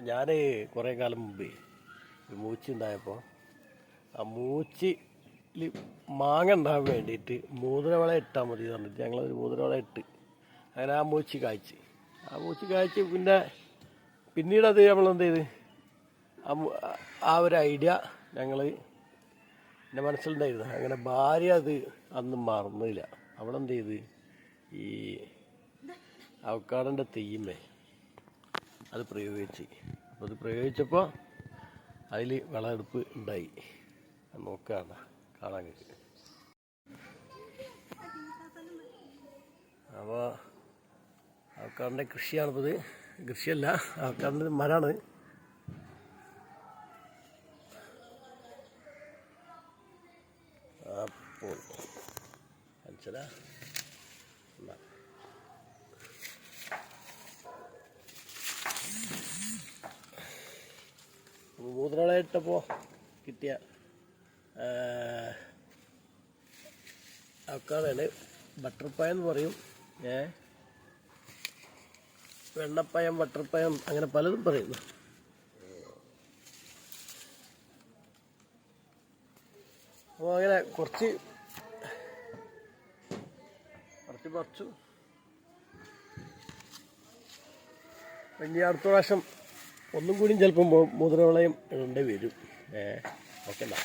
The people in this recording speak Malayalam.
ഞാൻ കുറേ കാലം മുമ്പേ മൂച്ചി ഉണ്ടായപ്പോൾ ആ മൂച്ചിൽ മാങ്ങ ഉണ്ടാകാൻ വേണ്ടിയിട്ട് മൂതിരവള ഇട്ടാൽ മതി എന്ന് പറഞ്ഞിട്ട് ഞങ്ങളൊരു മൂതിരവള ഇട്ട് അങ്ങനെ ആ മൂച്ചി കായ്ച്ച് പിന്നീട് അത് നമ്മളെന്ത് ചെയ്ത് ആ ഒരു ഐഡിയ ഞങ്ങൾ എൻ്റെ മനസ്സിലുണ്ടായിരുന്നു. അങ്ങനെ ഭാര്യ അത് അന്ന് മറന്നില്ല. അവളെന്ത് ചെയ്ത് ഈ അവക്കാടൻ്റെ തെയ്യമ്മേ അത് പ്രയോഗിച്ച്. അപ്പോൾ അത് പ്രയോഗിച്ചപ്പോൾ അതിൽ വിളവെടുപ്പ് ഉണ്ടായി. നോക്കുകയാണ് കാണാൻ കഴിയും. അപ്പോൾ അവക്കാടിൻ്റെ കൃഷിയാണിപ്പോൾ ഇത്. കൃഷിയല്ല, അവക്കാടിൻ്റെ മരമാണ്. അപ്പോൾ മനസ്സിലാ മൂത്രളയിട്ടപ്പോൾ കിട്ടിയ അവക്കാടാണ്. ബട്ടർപ്പഴം എന്ന് പറയും, വെണ്ണപ്പഴം, ബട്ടർപ്പഴം, അങ്ങനെ പലതും പറയുന്നു. അപ്പോൾ അങ്ങനെ കുറച്ച് പറിച്ചു. ഇനി അടുത്ത പ്രാവശ്യം ഒന്നും കൂടിയും ചിലപ്പം മുതിരവിളയും ഇടേണ്ടി വരും. ഓക്കെ എന്നാ.